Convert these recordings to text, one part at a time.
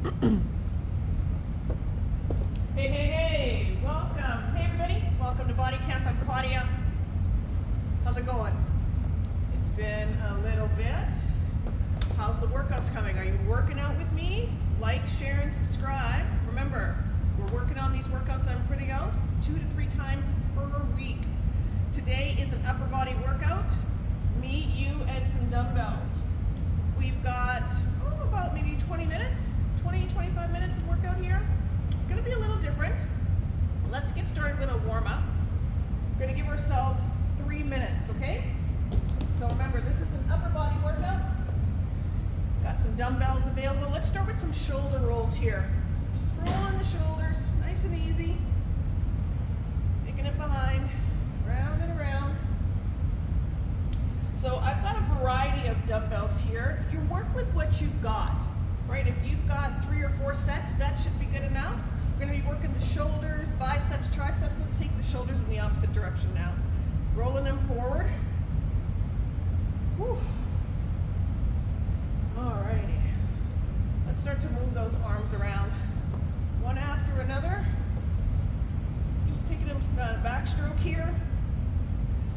Hey, hey, hey, welcome. Hey everybody, welcome to Body Camp. I'm Claudia. How's it going? It's been a little bit. How's the workouts coming? Are you working out with me? Like, share, and subscribe. Remember, we're working on these workouts I'm putting out 2 to 3 times per week. Today is an upper body workout. Me, you, and some dumbbells. We've got about maybe 20 minutes, 20-25 minutes of workout here. It's gonna be a little different. Let's get started with a warm-up. We're gonna give ourselves 3 minutes, okay? So remember, this is an upper body workout. Got some dumbbells available. Let's start with some shoulder rolls here. Just rolling the shoulders, nice and easy. Taking it behind, round and around. So I've got a variety of dumbbells here. You work with what you've got, right? If you've got 3 or 4 sets, that should be good enough. We're gonna be working the shoulders, biceps, triceps. Let's take the shoulders in the opposite direction now. Rolling them forward. Whew. Alrighty. Let's start to move those arms around. One after another. Just taking them backstroke here.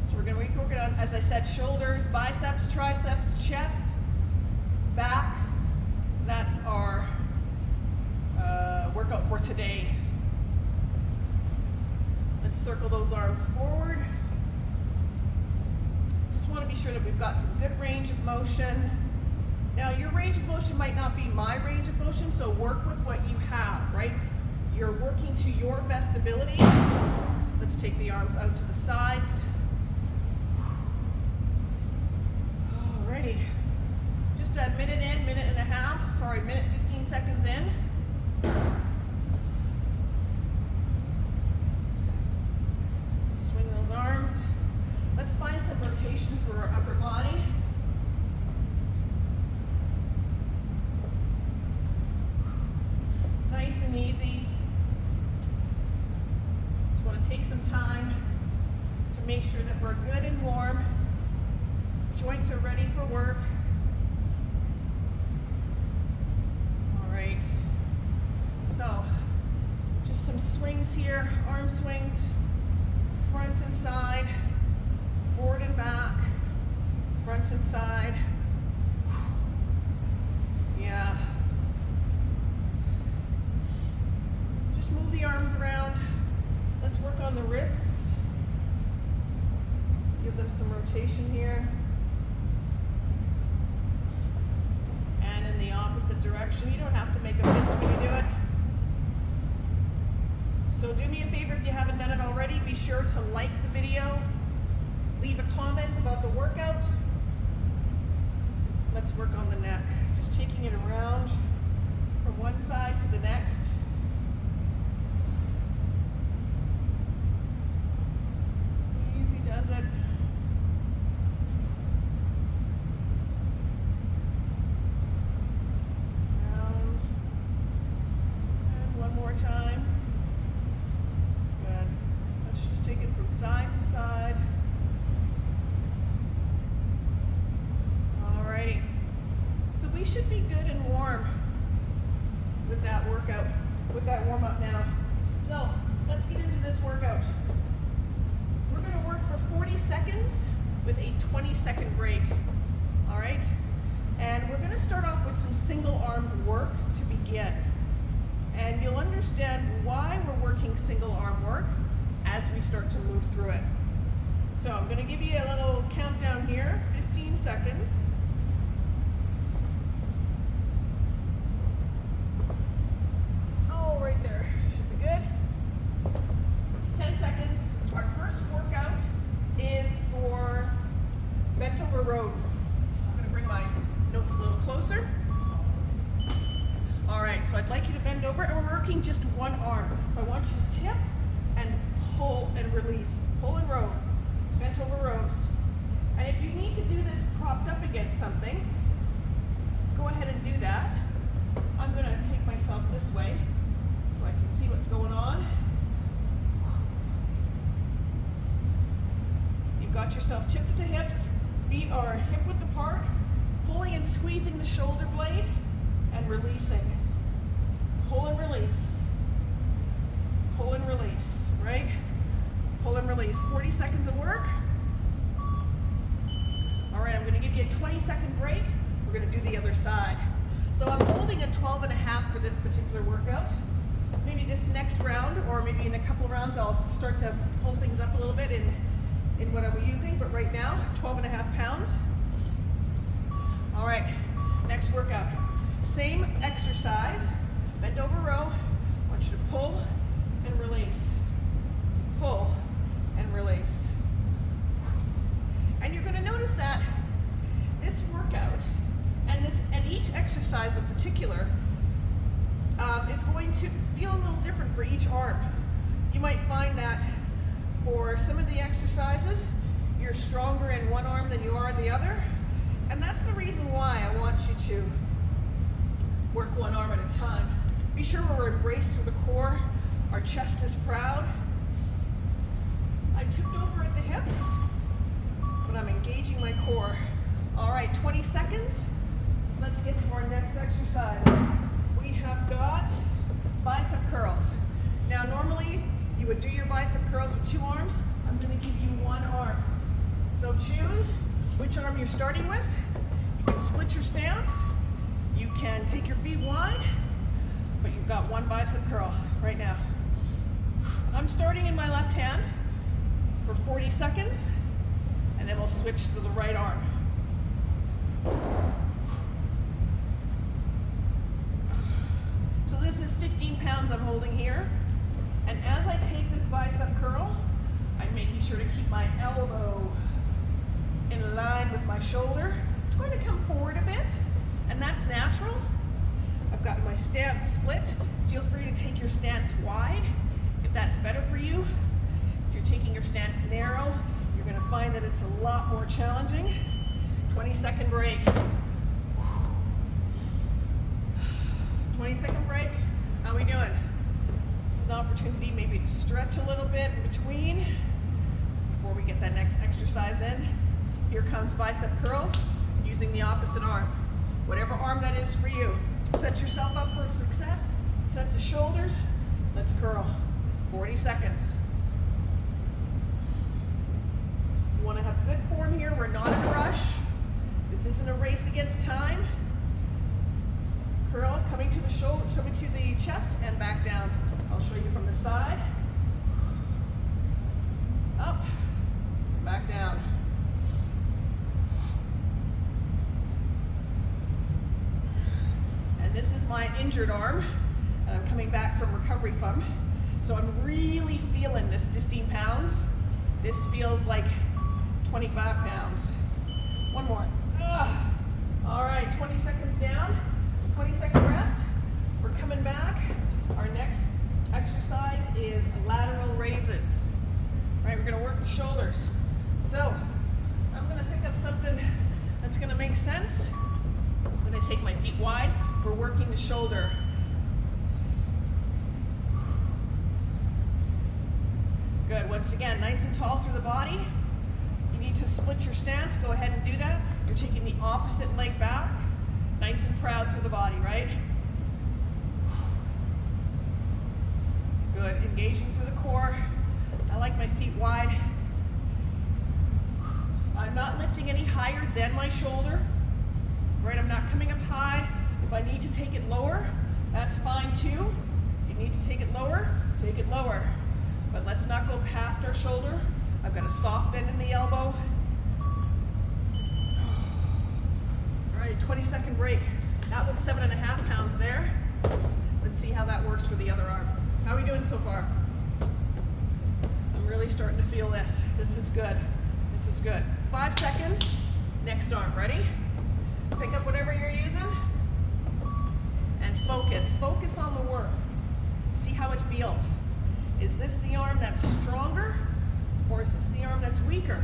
So we're going to work it on, as I said, shoulders, biceps, triceps, chest, back. That's our workout for today. Let's circle those arms forward. Just want to be sure that we've got some good range of motion. Now, your range of motion might not be my range of motion, so work with what you have, right? You're working to your best ability. Let's take the arms out to the sides. Alrighty, just a minute in, minute and a half, sorry, minute 15 seconds in. Swing those arms. Let's find some rotations for our upper body. Nice and easy. Just want to take some time to make sure that we're good and warm. Joints are ready for work. All right. So, just some swings here, arm swings, front and side, forward and back, front and side. Yeah. Just move the arms around. Let's work on the wrists. Give them some rotation here. And in the opposite direction. You don't have to make a fist when you do it. So do me a favor, if you haven't done it already, be sure to like the video. Leave a comment about the workout. Let's work on the neck. Just taking it around from one side to the next. Easy does it. Round. And one more time. Good. Let's just take it from side to side. Alrighty. So we should be good and warm with that workout, with that warm up now. So let's get into this workout. We're going to work for 40 seconds with a 20-second break. All right? And we're going to start off with some single arm work to begin. And you'll understand why we're working single arm work as we start to move through it. So I'm going to give you a little countdown here, 15 seconds. Oh, right there. Should be good. 10 seconds. Our first workout is for bent over rows. I'm going to bring my notes a little closer. All right, so I'd like you to bend over, and we're working just one arm. So I want you to tip and pull and release. Pull and row. Bent over rows. And if you need to do this propped up against something, go ahead and do that. I'm going to take myself this way so I can see what's going on. You've got yourself tipped at the hips. Feet are hip width apart. Pulling and squeezing the shoulder blade and releasing. pull and release. Pull and release, right? Pull and release. 40 seconds of work. All right, I'm gonna give you a 20-second break. We're gonna do the other side. So I'm holding a 12.5 for this particular workout. Maybe this next round, or maybe in a couple of rounds, I'll start to pull things up a little bit in what I'm using, but right now, 12.5 pounds. All right, next workout. Same exercise, bend over row. I want you to pull and release. Pull and release. And you're gonna notice that this workout and each exercise in particular is going to feel a little different for each arm. You might find that for some of the exercises, you're stronger in one arm than you are in the other. And that's the reason why I want you to work one arm at a time. Be sure we're embraced through the core. Our chest is proud. I tipped over at the hips, but I'm engaging my core. All right, 20 seconds. Let's get to our next exercise. We have got bicep curls. Now, normally you would do your bicep curls with 2 arms. I'm going to give you 1 arm. So choose which arm you're starting with. You can split your stance. You can take your feet wide, but you've got 1 bicep curl right now. I'm starting in my left hand for 40 seconds, and then we'll switch to the right arm. So this is 15 pounds I'm holding here. And as I take this bicep curl, I'm making sure to keep my elbow in line with my shoulder. It's going to come forward a bit, and that's natural. I've got my stance split. Feel free to take your stance wide if that's better for you. If you're taking your stance narrow, you're going to find that it's a lot more challenging. 20-second break. 20-second break. How are we doing? This is an opportunity maybe to stretch a little bit in between before we get that next exercise in. Here comes bicep curls using the opposite arm. Whatever arm that is for you. Set yourself up for success. Set the shoulders. Let's curl. 40 seconds. You want to have good form here. We're not in a rush. This isn't a race against time. Curl, coming to the shoulders, coming to the chest, and back down. I'll show you from the side. Up, back down. And this is my injured arm that I'm coming back from recovery from. So I'm really feeling this 15 pounds. This feels like 25 pounds. One more. All right, 20 seconds down, 20-second rest. We're coming back. Our next exercise is lateral raises. All right, we're gonna work the shoulders. So I'm gonna pick up something that's gonna make sense. I'm gonna take my feet wide. We're working the shoulder. Good, once again, nice and tall through the body. You need to split your stance, go ahead and do that. You're taking the opposite leg back, nice and proud through the body, right? Good, engaging through the core. I like my feet wide. I'm not lifting any higher than my shoulder, right? I'm not coming up high. If I need to take it lower, that's fine too. If you need to take it lower, take it lower. But let's not go past our shoulder. I've got a soft bend in the elbow. All right, 20-second break. That was 7.5 pounds there. Let's see how that works for the other arm. How are we doing so far? I'm really starting to feel this. This is good. This is good. 5 seconds. Next arm. Ready? Pick up whatever you're using and focus. Focus on the work. See how it feels. Is this the arm that's stronger, or is this the arm that's weaker?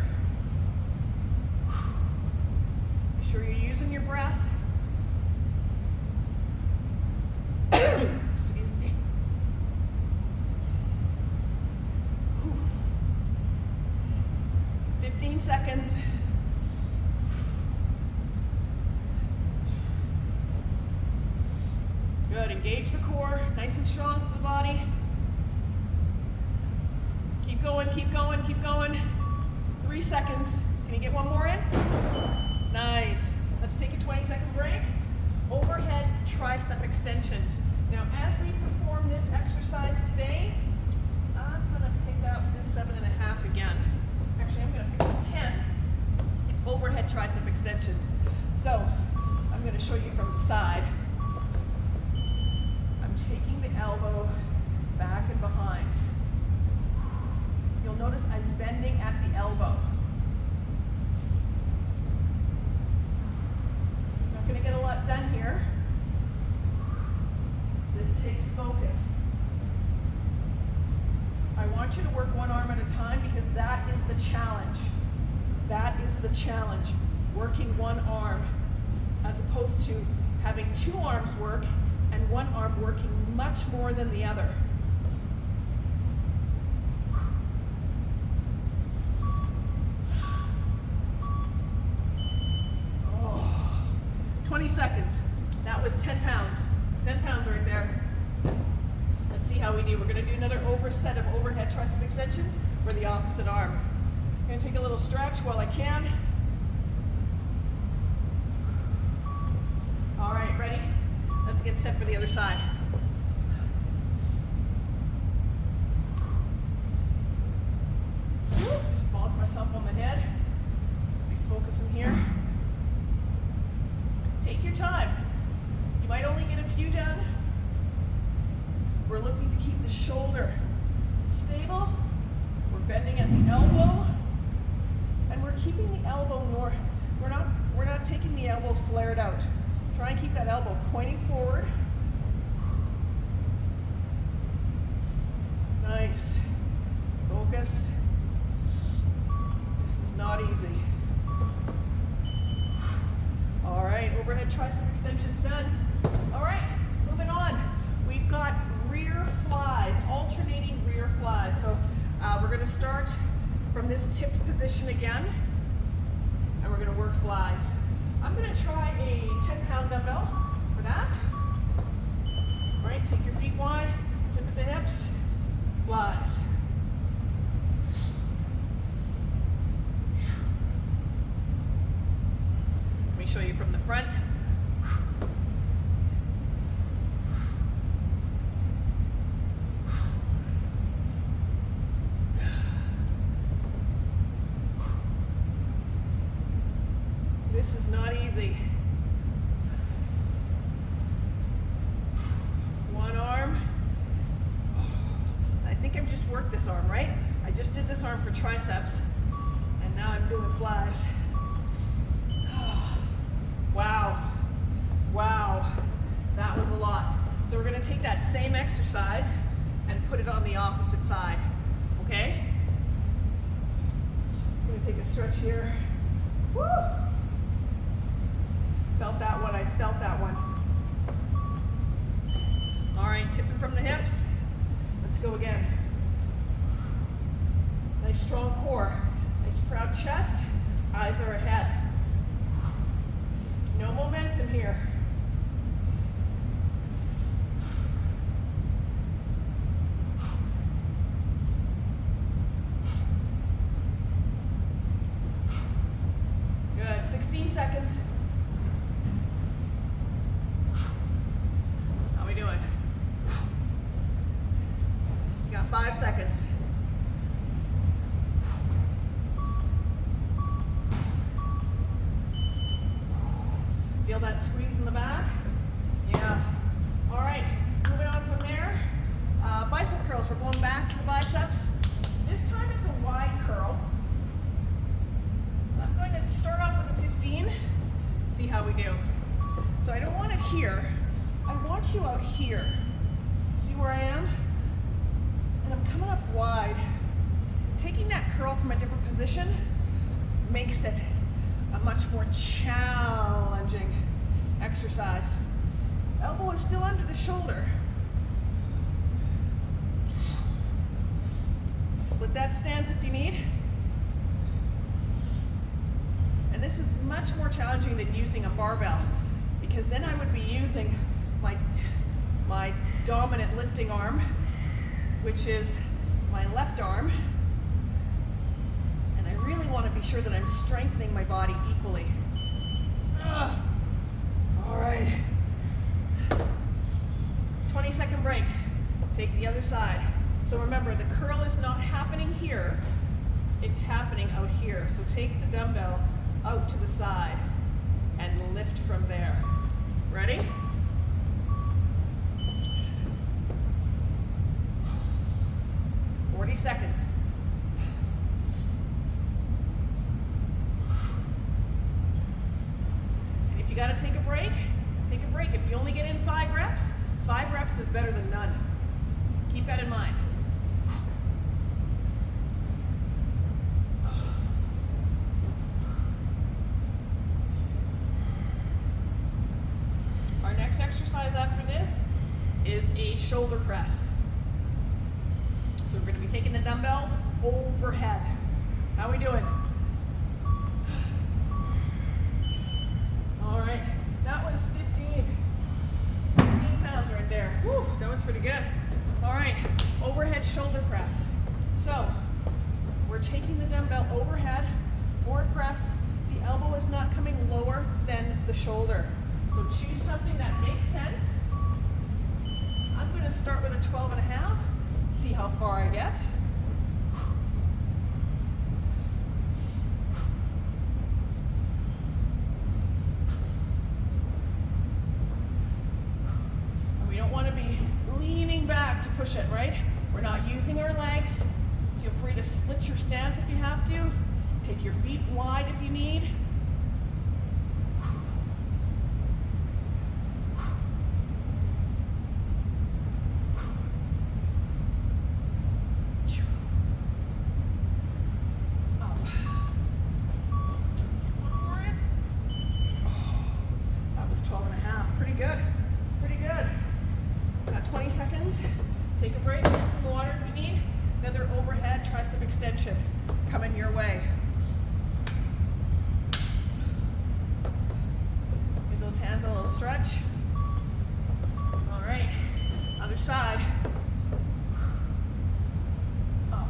Be sure you're using your breath. Excuse me. 15 seconds. Good, engage the core, nice and strong through the body. Keep going, keep going, keep going. 3 seconds. Can you get one more in? Nice. Let's take a 20-second break. Overhead tricep extensions. Now, as we perform this exercise today, I'm gonna pick up this 7.5 again. Actually, I'm gonna pick up 10 overhead tricep extensions. So, I'm gonna show you from the side. I'm taking the elbow back and behind. You'll notice I'm bending at the elbow. Not going to get a lot done here. This takes focus. I want you to work one arm at a time because that is the challenge. That is the challenge. Working one arm as opposed to having 2 arms work and one arm working much more than the other. Oh, 20 seconds. That was 10 pounds. 10 pounds right there. Let's see how we do. We're going to do another set of overhead tricep extensions for the opposite arm. I'm going to take a little stretch while I can. All right, ready? Let's get set for the other side. Just bonk myself on the head. Be focusing here. Take your time. You might only get a few done. We're looking to keep the shoulder stable. We're bending at the elbow. And we're keeping the elbow north. We're not taking the elbow flared out. Try and keep that elbow pointing forward. Nice. Focus. This is not easy. All right, overhead tricep extensions done. All right, moving on. We've got rear flies, alternating rear flies. So we're gonna start from this tipped position again, and we're gonna work flies. I'm gonna try a 10-pound dumbbell for that. All right, take your feet wide, tip at the hips, flies. Let me show you from the front. This is not easy. One arm. I think I've just worked this arm, right? I just did this arm for triceps, and now I'm doing flies. Wow. Wow. That was a lot. So we're going to take that same exercise and put it on the opposite side. Okay? I'm going to take a stretch here. Woo! Felt that one, I felt that one. All right, tipping from the hips. Let's go again. Nice strong core, nice proud chest, eyes are ahead. No momentum here. Good, 16 seconds. How we doing? You got 5 seconds. Feel that squeeze in the back? Yeah. All right, moving on from there. Bicep curls, we're going back to the biceps. This time it's a wide curl. I'm going to start off with a 15, see how we do. So I don't want it here. I want you out here. See where I am? And I'm coming up wide. Taking that curl from a different position makes it a much more challenging exercise. Elbow is still under the shoulder. Split that stance if you need. And this is much more challenging than using a barbell, because then I would be using my my dominant lifting arm, which is my left arm. And I really want to be sure that I'm strengthening my body equally. All right. 20-second break. Take the other side. So remember, the curl is not happening here, it's happening out here. So take the dumbbell out to the side and lift from there. Ready? Seconds. And if you got to take a break, take a break. If you only get in 5 reps is better than none. Keep that in mind. Our next exercise after this is a shoulder press. So we're going to be taking the dumbbells overhead. How are we doing? All right, that was 15 pounds right there. Woo, that was pretty good. All right, overhead shoulder press. So we're taking the dumbbell overhead, forward press. The elbow is not coming lower than the shoulder. So choose something that makes sense. I'm going to start with a 12.5. See how far I get. And we don't want to be leaning back to push it, right? We're not using our legs. Feel free to split your stance if you have to. Take your feet wide if you need. Take a break, sip some water if you need. Another overhead tricep extension coming your way. Give those hands a little stretch. All right, other side. Up.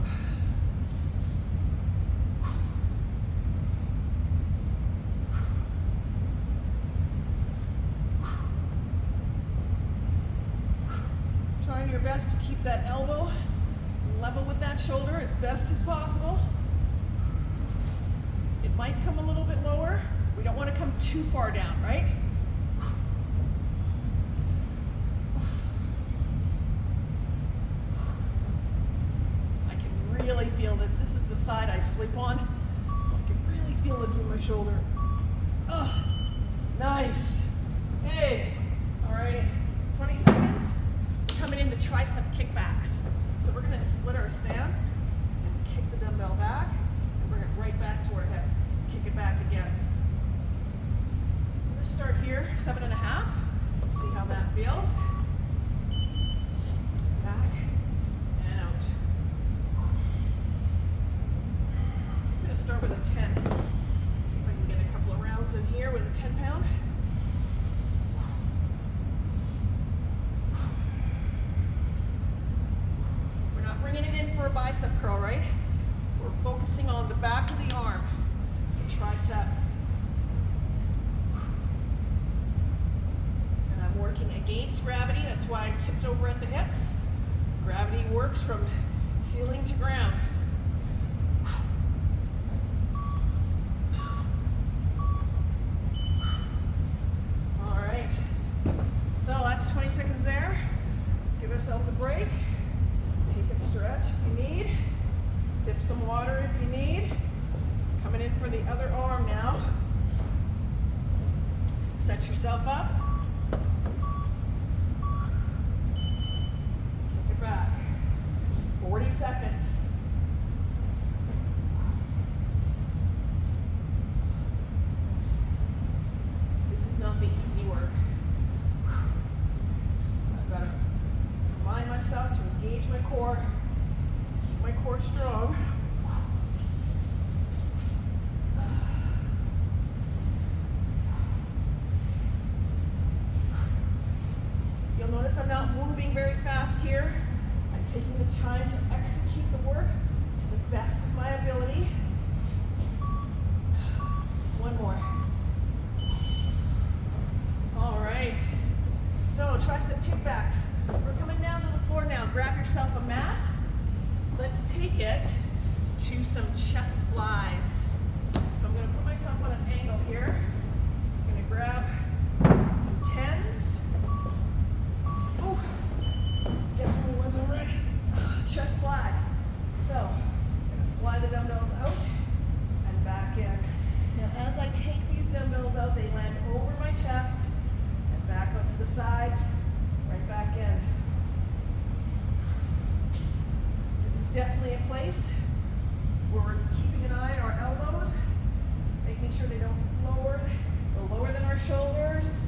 Trying your best to keep that elbow level with that shoulder as best as possible. It might come a little bit lower. We don't want to come too far down, right? I can really feel this. This is the side I sleep on, so I can really feel this in my shoulder. Oh, nice. Hey, all right, 20 seconds. Coming into tricep kickbacks. So we're going to split our stance and kick the dumbbell back and bring it right back to our hip. Kick it back again. I'm going to start here, 7.5. See how that feels. Back and out. I'm going to start with a 10. See if I can get a couple of rounds in here with a 10-pound. Bringing it in for a bicep curl, right? We're focusing on the back of the arm, the tricep. And I'm working against gravity. That's why I'm tipped over at the hips. Gravity works from ceiling to ground. All right. So that's 20 seconds there. Give ourselves a break. Take a stretch if you need. Sip some water if you need. Coming in for the other arm now. Set yourself up. Kick it back. 40 seconds. This is not the easy work. I've got to remind myself to engage my core, keep my core strong. You'll notice Notice I'm not moving very fast here. I'm taking the time to execute the work to the best of my ability. One more. All right. So tricep kickbacks. We're coming down to the floor now. Grab yourself a mat. Let's take it to some chest flies. So I'm going to put myself on an angle here. I'm going to grab some 10s. Ooh, definitely wasn't ready. Chest flies. So I'm going to fly the dumbbells out and back in. Now as I take these dumbbells out, they land over my chest and back out to the sides, right back in. This is definitely a place where we're keeping an eye on our elbows, making sure they don't go lower than our shoulders.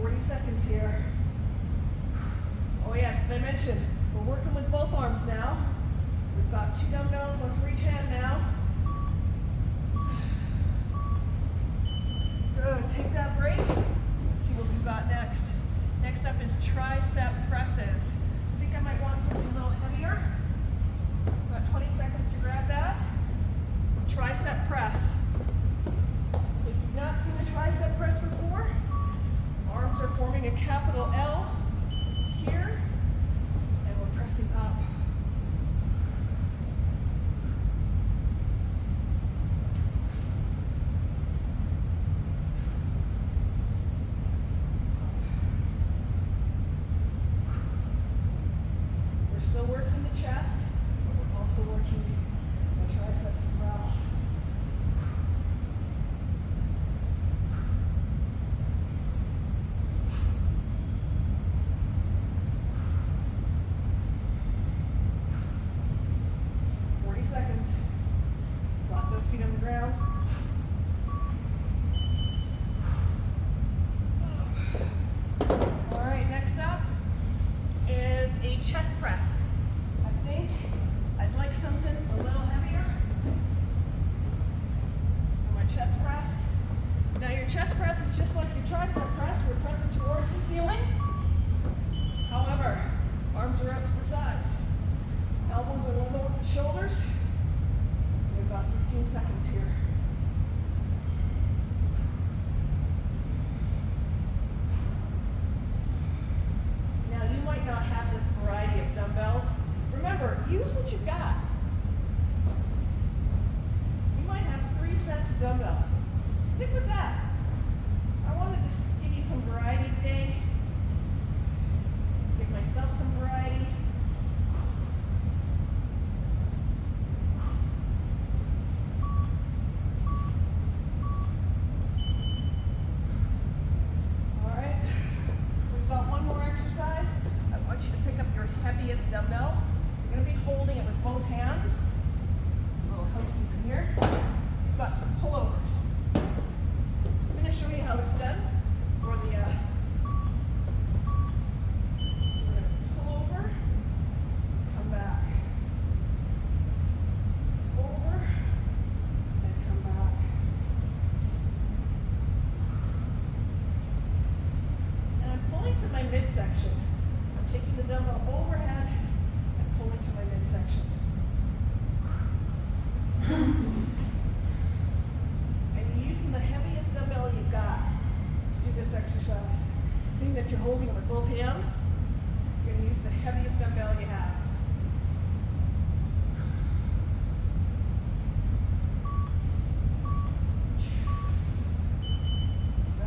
40 seconds here. Oh yes, did I mention, we're working with both arms now. We've got 2 dumbbells, 1 for each hand now. Good, take that break. Let's see what we've got next. Next up is tricep presses. I think I might want something a little heavier. About 20 seconds to grab that. Tricep press. So if you've not seen a tricep press before, arms are forming a capital L here, and we're pressing up. We're still working the chest, but we're also working the triceps as well. Seconds. Flat those feet on the ground. All right, next up is a chest press. I think I'd like something a little heavier for my chest press. Now your chest press is just like your tricep press. We're pressing towards the ceiling. However, arms are out to the sides. Elbows are level with the shoulders. We've got 15 seconds here. Now you might not have this variety of dumbbells. Remember, use what you've got. You might have 3 sets of dumbbells. Stick with that. I wanted to give you some variety today. Give myself some variety. Heaviest dumbbell. You're going to be holding it with both hands. A little housekeeping here. We've got some pullovers. I'm going to show you how it's done for the. So we're going to pull over, come back, over, and come back. And I'm pulling to my midsection. Taking the dumbbell overhead and pulling to my midsection. And you're using the heaviest dumbbell you've got to do this exercise. Seeing that you're holding it with both hands, you're going to use the heaviest dumbbell you have.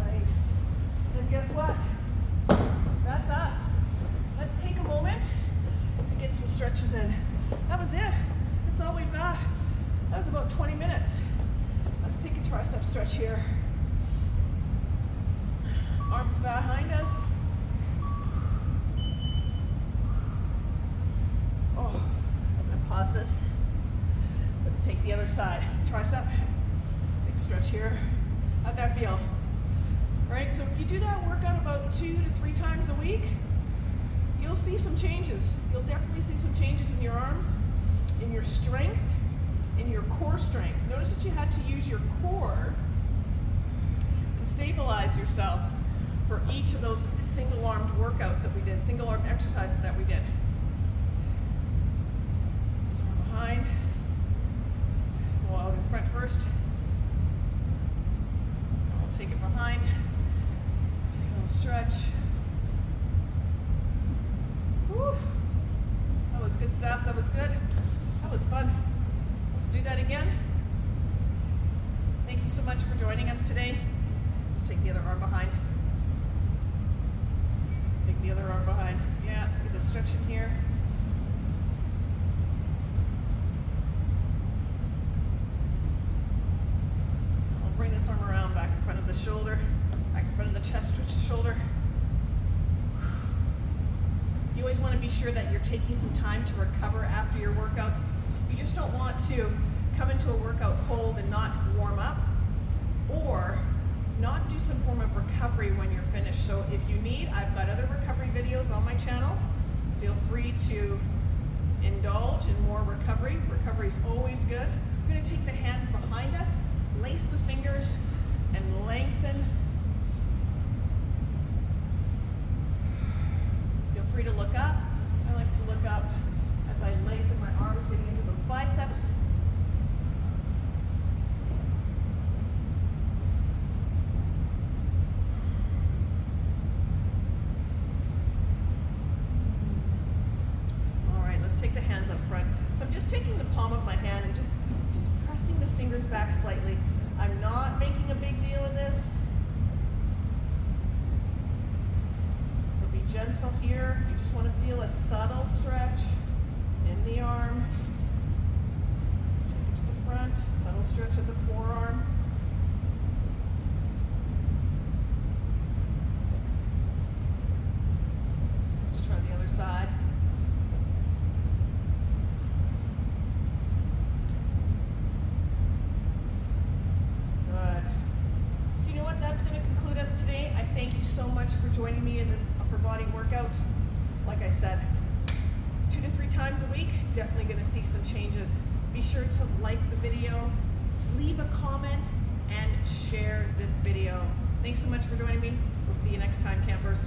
Nice. And guess what? That's us. Let's take a moment to get some stretches in. That was it. That's all we've got. That was about 20 minutes. Let's take a tricep stretch here. Arms behind us. Oh, I'm gonna pause this. Let's take the other side. Tricep. Take a stretch here. How'd that feel? All right, so if you do that workout about 2 to 3 times a week, you'll see some changes. You'll definitely see some changes in your arms, in your strength, in your core strength. Notice that you had to use your core to stabilize yourself for each of those single-armed workouts that we did, single-armed exercises that we did. So we're behind. Go out in front first. And we'll take it behind. Take a little stretch. Woo. That was good stuff. That was good. That was fun. We'll do that again. Thank you so much for joining us today. Let's take the other arm behind. Take the other arm behind. Yeah, get the stretch in here. I'll bring this arm around back in front of the shoulder, back in front of the chest, stretch the shoulder. You always want to be sure that you're taking some time to recover after your workouts. You just don't want to come into a workout cold and not warm up, or not do some form of recovery when you're finished. So if you need, I've got other recovery videos on my channel. Feel free to indulge in more recovery. Recovery is always good. We're going to take the hands behind us, lace the fingers, and lengthen. Feel free to look up. I like to look up as I lengthen my arms, getting into those biceps. Take the hands up front. So I'm just taking the palm of my hand and just pressing the fingers back slightly. I'm not making a big deal of this. So be gentle here. You just want to feel a subtle stretch in the arm. Take it to the front. Subtle stretch of the forearm. Let's try the other side. So you know what, that's going to conclude us today. I thank you so much for joining me in this upper body workout. Like I said, 2 to 3 times a week, definitely going to see some changes. Be sure to like the video, leave a comment, and share this video. Thanks so much for joining me. We'll see you next time, campers.